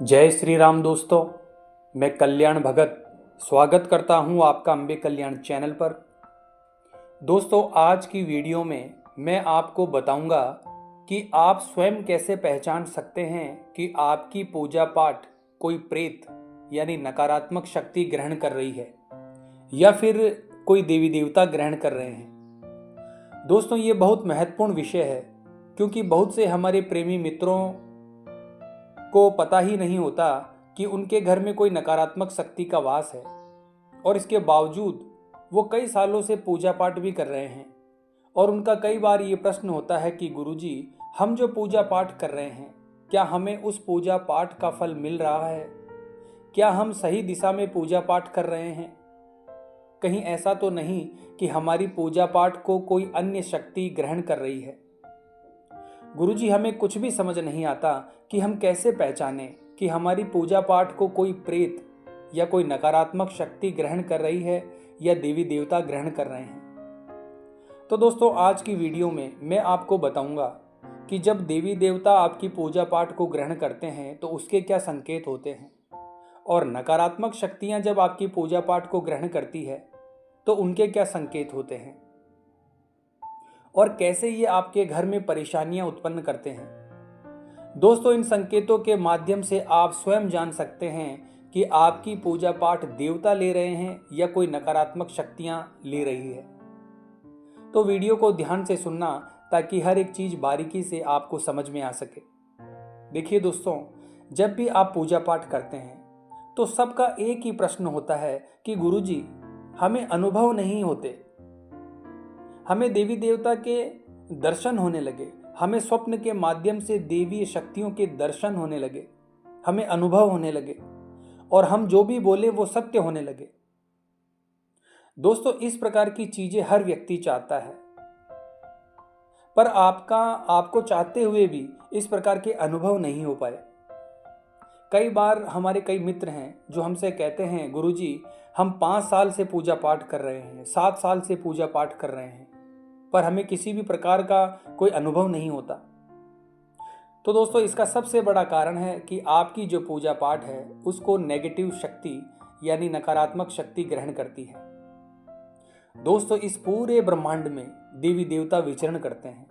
जय श्री राम दोस्तों। मैं कल्याण भगत स्वागत करता हूं आपका अम्बे कल्याण चैनल पर। दोस्तों, आज की वीडियो में मैं आपको बताऊंगा कि आप स्वयं कैसे पहचान सकते हैं कि आपकी पूजा पाठ कोई प्रेत यानी नकारात्मक शक्ति ग्रहण कर रही है या फिर कोई देवी देवता ग्रहण कर रहे हैं। दोस्तों, ये बहुत महत्वपूर्ण विषय है क्योंकि बहुत से हमारे प्रेमी मित्रों को पता ही नहीं होता कि उनके घर में कोई नकारात्मक शक्ति का वास है और इसके बावजूद वो कई सालों से पूजा पाठ भी कर रहे हैं। और उनका कई बार ये प्रश्न होता है कि गुरुजी, हम जो पूजा पाठ कर रहे हैं क्या हमें उस पूजा पाठ का फल मिल रहा है? क्या हम सही दिशा में पूजा पाठ कर रहे हैं? कहीं ऐसा तो नहीं कि हमारी पूजा पाठ को कोई अन्य शक्ति ग्रहण कर रही है? गुरुजी, हमें कुछ भी समझ नहीं आता कि हम कैसे पहचानें कि हमारी पूजा पाठ को कोई प्रेत या कोई नकारात्मक शक्ति ग्रहण कर रही है या देवी देवता ग्रहण कर रहे हैं। तो दोस्तों, आज की वीडियो में मैं आपको बताऊंगा कि जब देवी देवता आपकी पूजा पाठ को ग्रहण करते हैं तो उसके क्या संकेत होते हैं, और नकारात्मक शक्तियां जब आपकी पूजा पाठ को ग्रहण करती है तो उनके क्या संकेत होते हैं, और कैसे ये आपके घर में परेशानियां उत्पन्न करते हैं। दोस्तों, इन संकेतों के माध्यम से आप स्वयं जान सकते हैं कि आपकी पूजा पाठ देवता ले रहे हैं या कोई नकारात्मक शक्तियां ले रही है। तो वीडियो को ध्यान से सुनना ताकि हर एक चीज बारीकी से आपको समझ में आ सके। देखिए दोस्तों, जब भी आप पूजा पाठ करते हैं तो सबका एक ही प्रश्न होता है कि गुरुजी, हमें अनुभव नहीं होते, हमें देवी देवता के दर्शन होने लगे, हमें स्वप्न के माध्यम से देवी शक्तियों के दर्शन होने लगे, हमें अनुभव होने लगे और हम जो भी बोले वो सत्य होने लगे। दोस्तों, इस प्रकार की चीजें हर व्यक्ति चाहता है, पर आपको चाहते हुए भी इस प्रकार के अनुभव नहीं हो पाए। कई बार हमारे कई मित्र हैं जो हमसे कहते हैं, गुरुजी, हम 5 साल से पूजा पाठ कर रहे हैं, 7 साल से पूजा पाठ कर रहे हैं, पर हमें किसी भी प्रकार का कोई अनुभव नहीं होता। तो दोस्तों, इसका सबसे बड़ा कारण है कि आपकी जो पूजा पाठ है उसको नेगेटिव शक्ति यानी नकारात्मक शक्ति ग्रहण करती है। दोस्तों, इस पूरे ब्रह्मांड में देवी देवता विचरण करते हैं,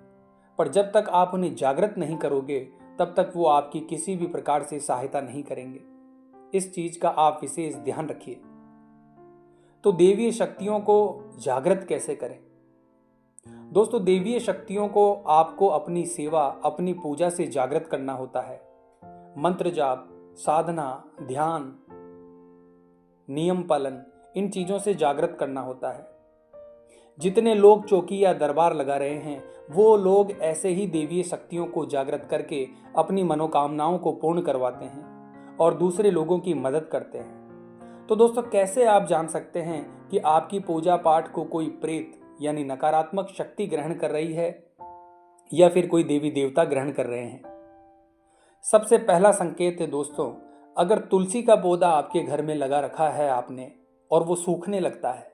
पर जब तक आप उन्हें जागृत नहीं करोगे तब तक वो आपकी किसी भी प्रकार से सहायता नहीं करेंगे। इस चीज का आप विशेष ध्यान रखिए। तो देवीय शक्तियों को जागृत कैसे करें? दोस्तों, देवीय शक्तियों को आपको अपनी सेवा, अपनी पूजा से जागृत करना होता है। मंत्र जाप, साधना, ध्यान, नियम पालन, इन चीजों से जागृत करना होता है। जितने लोग चौकी या दरबार लगा रहे हैं वो लोग ऐसे ही देवीय शक्तियों को जागृत करके अपनी मनोकामनाओं को पूर्ण करवाते हैं और दूसरे लोगों की मदद करते हैं। तो दोस्तों, कैसे आप जान सकते हैं कि आपकी पूजा पाठ को कोई प्रेत यानी नकारात्मक शक्ति ग्रहण कर रही है या फिर कोई देवी देवता ग्रहण कर रहे हैं? सबसे पहला संकेत है दोस्तों, अगर तुलसी का पौधा आपके घर में लगा रखा है आपने और वो सूखने लगता है,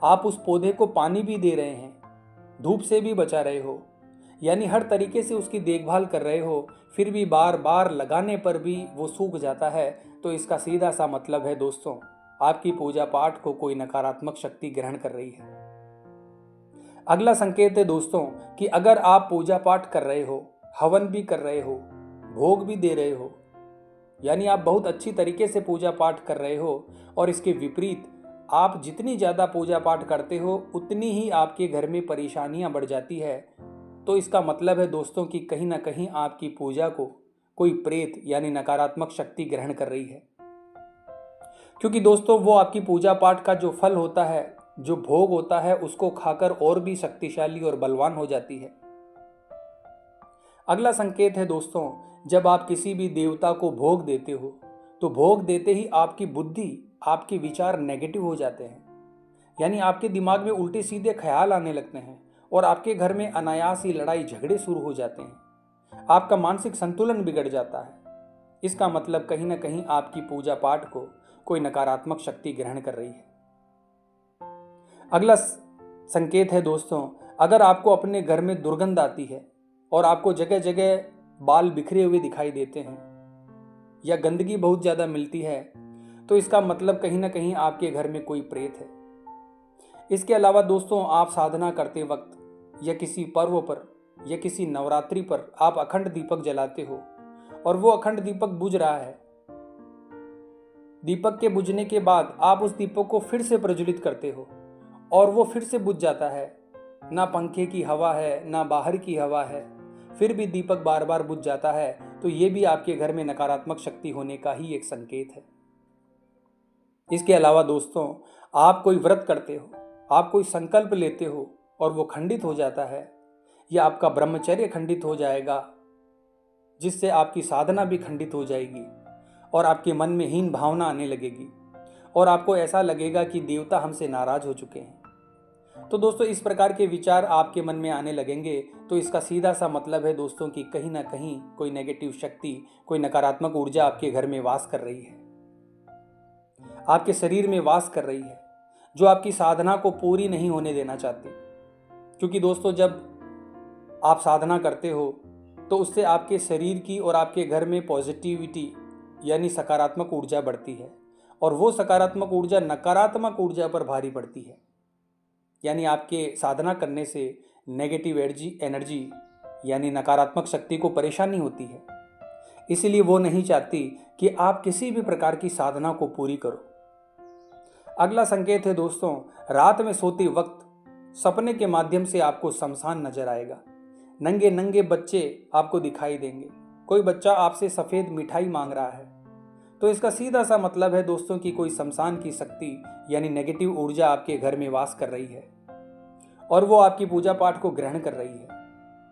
आप उस पौधे को पानी भी दे रहे हैं, धूप से भी बचा रहे हो, यानी हर तरीके से उसकी देखभाल कर रहे हो, फिर भी बार बार लगाने पर भी वो सूख जाता है, तो इसका सीधा सा मतलब है दोस्तों, आपकी पूजा पाठ को कोई नकारात्मक शक्ति ग्रहण कर रही है। अगला संकेत है दोस्तों कि अगर आप पूजा पाठ कर रहे हो, हवन भी कर रहे हो, भोग भी दे रहे हो, यानी आप बहुत अच्छी तरीके से पूजा पाठ कर रहे हो, और इसके विपरीत आप जितनी ज़्यादा पूजा पाठ करते हो उतनी ही आपके घर में परेशानियां बढ़ जाती है, तो इसका मतलब है दोस्तों कि कहीं ना कहीं आपकी पूजा को कोई प्रेत यानी नकारात्मक शक्ति ग्रहण कर रही है। क्योंकि दोस्तों, वो आपकी पूजा पाठ का जो फल होता है, जो भोग होता है, उसको खाकर और भी शक्तिशाली और बलवान हो जाती है। अगला संकेत है दोस्तों, जब आप किसी भी देवता को भोग देते हो तो भोग देते ही आपकी बुद्धि, आपके विचार नेगेटिव हो जाते हैं, यानी आपके दिमाग में उल्टे सीधे ख्याल आने लगते हैं और आपके घर में अनायास ही लड़ाई झगड़े शुरू हो जाते हैं। आपका मानसिक संतुलन बिगड़ जाता है। इसका मतलब कहीं ना कहीं आपकी पूजा पाठ को कोई नकारात्मक शक्ति ग्रहण कर रही है। अगला संकेत है दोस्तों, अगर आपको अपने घर में दुर्गंध आती है और आपको जगह जगह बाल बिखरे हुए दिखाई देते हैं, या गंदगी बहुत ज़्यादा मिलती है तो इसका मतलब कहीं ना कहीं आपके घर में कोई प्रेत है। इसके अलावा दोस्तों, आप साधना करते वक्त या किसी पर्व पर या किसी नवरात्रि पर आप अखंड दीपक जलाते हो और वो अखंड दीपक बुझ रहा है। दीपक के बुझने के बाद आप उस दीपक को फिर से प्रज्वलित करते हो और वो फिर से बुझ जाता है। ना पंखे की हवा है ना बाहर की हवा है, फिर भी दीपक बार बार बुझ जाता है, तो ये भी आपके घर में नकारात्मक शक्ति होने का ही एक संकेत है। इसके अलावा दोस्तों, आप कोई व्रत करते हो, आप कोई संकल्प लेते हो और वो खंडित हो जाता है, या आपका ब्रह्मचर्य खंडित हो जाएगा, जिससे आपकी साधना भी खंडित हो जाएगी और आपके मन में हीन भावना आने लगेगी और आपको ऐसा लगेगा कि देवता हमसे नाराज हो चुके हैं। तो दोस्तों, इस प्रकार के विचार आपके मन में आने लगेंगे तो इसका सीधा सा मतलब है दोस्तों कि कहीं ना कहीं कोई नेगेटिव शक्ति, कोई नकारात्मक ऊर्जा आपके घर में वास कर रही है, आपके शरीर में वास कर रही है, जो आपकी साधना को पूरी नहीं होने देना चाहती। क्योंकि दोस्तों, जब आप साधना करते हो तो उससे आपके शरीर की और आपके घर में पॉजिटिविटी यानी सकारात्मक ऊर्जा बढ़ती है और वो सकारात्मक ऊर्जा नकारात्मक ऊर्जा पर भारी पड़ती है। यानी आपके साधना करने से नेगेटिव एनर्जी यानी नकारात्मक शक्ति को परेशानी होती है, इसीलिए वो नहीं चाहती कि आप किसी भी प्रकार की साधना को पूरी करो। अगला संकेत है दोस्तों, रात में सोते वक्त सपने के माध्यम से आपको शमशान नजर आएगा। नंगे नंगे बच्चे आपको दिखाई देंगे। कोई बच्चा आपसे सफेद मिठाई मांग रहा है, तो इसका सीधा सा मतलब है दोस्तों कि कोई शमशान की शक्ति यानी नेगेटिव ऊर्जा आपके घर में वास कर रही है और वो आपकी पूजा पाठ को ग्रहण कर रही है।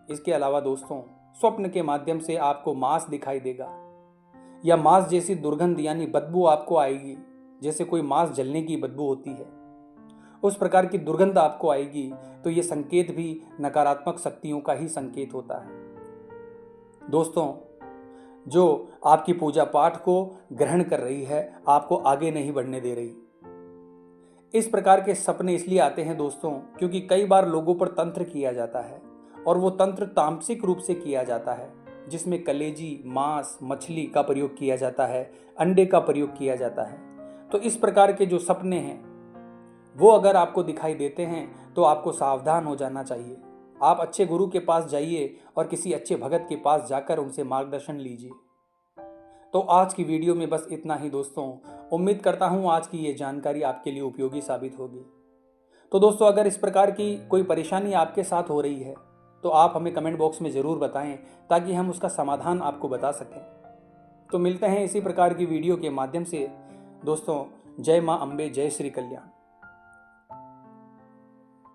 इसके अलावा दोस्तों, स्वप्न के माध्यम से आपको मांस दिखाई देगा या मांस जैसी दुर्गंध यानी बदबू आपको आएगी, जैसे कोई मांस जलने की बदबू होती है, उस प्रकार की दुर्गंध आपको आएगी, तो ये संकेत भी नकारात्मक शक्तियों का ही संकेत होता है। दोस्तों, जो आपकी पूजा पाठ को ग्रहण कर रही है, आपको आगे नहीं बढ़ने दे रही। इस प्रकार के सपने इसलिए आते हैं दोस्तों क्योंकि कई बार लोगों पर तंत्र किया जाता है और वो तंत्र तामसिक रूप से किया जाता है, जिसमें कलेजी, मांस, मछली का प्रयोग किया जाता है, अंडे का प्रयोग किया जाता है। तो इस प्रकार के जो सपने हैं वो अगर आपको दिखाई देते हैं तो आपको सावधान हो जाना चाहिए। आप अच्छे गुरु के पास जाइए और किसी अच्छे भगत के पास जाकर उनसे मार्गदर्शन लीजिए। तो आज की वीडियो में बस इतना ही दोस्तों। उम्मीद करता हूँ आज की ये जानकारी आपके लिए उपयोगी साबित होगी। तो दोस्तों, अगर इस प्रकार की कोई परेशानी आपके साथ हो रही है तो आप हमें कमेंट बॉक्स में ज़रूर बताएं ताकि हम उसका समाधान आपको बता सकें। तो मिलते हैं इसी प्रकार की वीडियो के माध्यम से दोस्तों। जय माँ अम्बे, जय श्री कल्याण।